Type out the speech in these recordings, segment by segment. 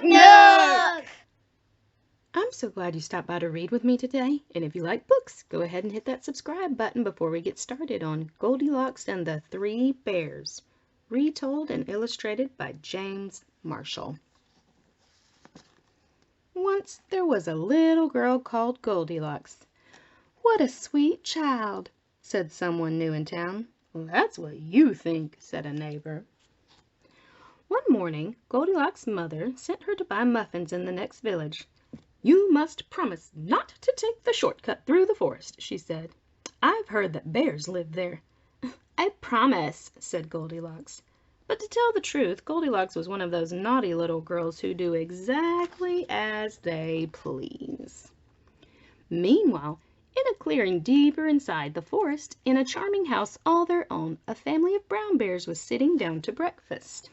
Nook! I'm so glad you stopped by to read with me today, and if you like books, go ahead and hit that subscribe button before we get started on Goldilocks and the Three Bears, retold and illustrated by James Marshall. Once there was a little girl called Goldilocks. "What a sweet child," said someone new in town. "That's what you think," said a neighbor. One morning, Goldilocks' mother sent her to buy muffins in the next village. "You must promise not to take the shortcut through the forest," she said. "I've heard that bears live there." "I promise," said Goldilocks. But to tell the truth, Goldilocks was one of those naughty little girls who do exactly as they please. Meanwhile, in a clearing deeper inside the forest, in a charming house all their own, a family of brown bears was sitting down to breakfast.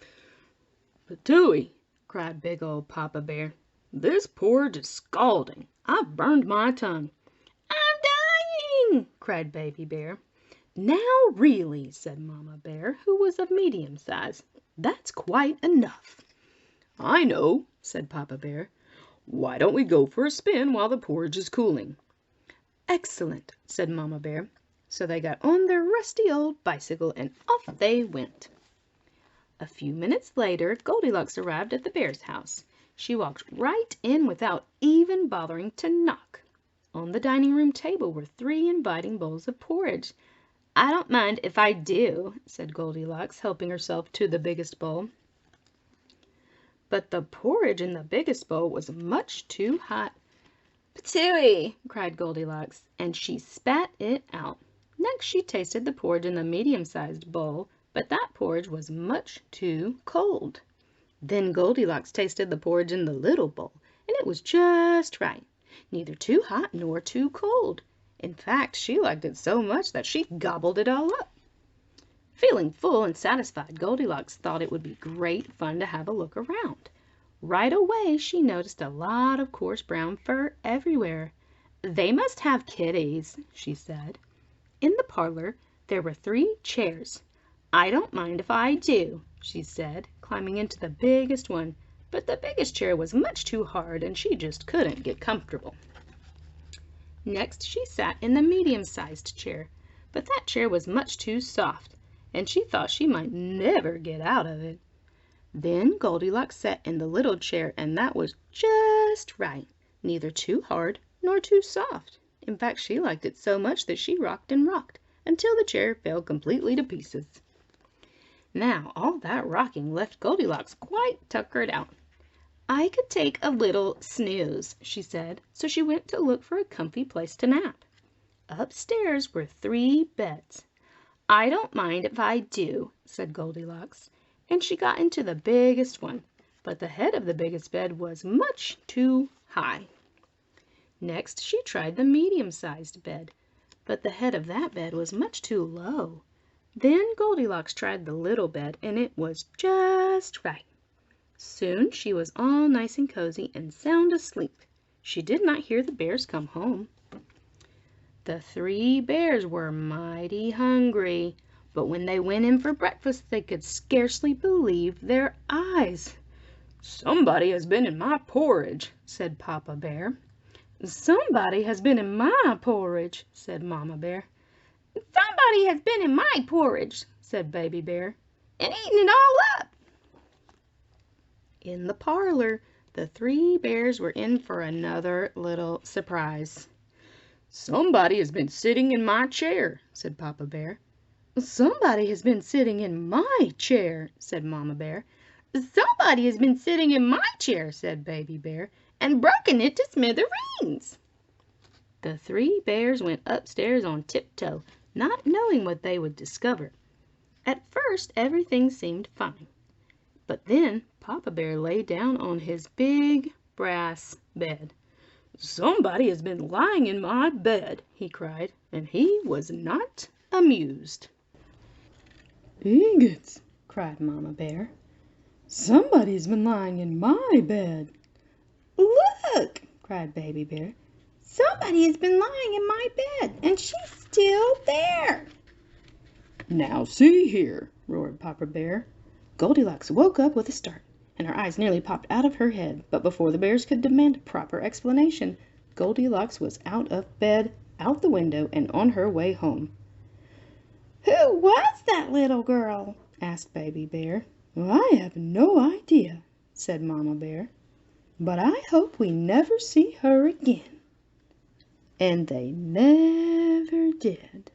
"Patooey!" cried big old Papa Bear. "This porridge is scalding. I've burned my tongue." "I'm dying!" cried Baby Bear. "Now really," said Mama Bear, who was of medium size, "that's quite enough." "I know," said Papa Bear. "Why don't we go for a spin while the porridge is cooling?" "Excellent," said Mama Bear. So they got on their rusty old bicycle and off they went. A few minutes later, Goldilocks arrived at the bear's house. She walked right in without even bothering to knock. On the dining room table were 3 inviting bowls of porridge. "I don't mind if I do," said Goldilocks, helping herself to the biggest bowl. But the porridge in the biggest bowl was much too hot. "Patooey!" cried Goldilocks, and she spat it out. Next she tasted the porridge in the medium-sized bowl, but that porridge was much too cold. Then Goldilocks tasted the porridge in the little bowl, and it was just right, neither too hot nor too cold. In fact, she liked it so much that she gobbled it all up. Feeling full and satisfied, Goldilocks thought it would be great fun to have a look around. Right away she noticed a lot of coarse brown fur everywhere. "They must have kitties," she said. In the parlor there were 3 chairs. "I don't mind if I do," she said, climbing into the biggest one, but the biggest chair was much too hard and she just couldn't get comfortable. Next she sat in the medium-sized chair, but that chair was much too soft, and she thought she might never get out of it. Then Goldilocks sat in the little chair, and that was just right, neither too hard nor too soft. In fact, she liked it so much that she rocked and rocked until the chair fell completely to pieces. Now all that rocking left Goldilocks quite tuckered out. "I could take a little snooze," she said, so she went to look for a comfy place to nap. Upstairs were 3 beds. "I don't mind if I do," said Goldilocks, and she got into the biggest one, but the head of the biggest bed was much too high. Next she tried the medium-sized bed, but the head of that bed was much too low. Then Goldilocks tried the little bed, and it was just right. Soon she was all nice and cozy and sound asleep. She did not hear the bears come home. The 3 bears were mighty hungry, but when they went in for breakfast they could scarcely believe their eyes. "Somebody has been in my porridge," said Papa Bear. "Somebody has been in my porridge," said Mama Bear. "Somebody has been in my porridge," said Baby Bear, "and eaten it all up." In the parlor, the 3 bears were in for another little surprise. "Somebody has been sitting in my chair," said Papa Bear. "Somebody has been sitting in my chair," said Mama Bear. "Somebody has been sitting in my chair," said Baby Bear, "and broken it to smithereens." The 3 bears went upstairs on tiptoe, not knowing what they would discover. At first everything seemed fine, but then Papa Bear lay down on his big brass bed. "Somebody has been lying in my bed," he cried, and he was not amused. "Ingots!" cried Mama Bear. "Somebody has been lying in my bed." "Look!" cried Baby Bear. "Somebody has been lying in my bed, and she's still there." "Now see here," roared Papa Bear. Goldilocks woke up with a start, and her eyes nearly popped out of her head. But before the bears could demand a proper explanation, Goldilocks was out of bed, out the window, and on her way home. "Who was that little girl?" asked Baby Bear. "I have no idea," said Mama Bear, "but I hope we never see her again." And they never did.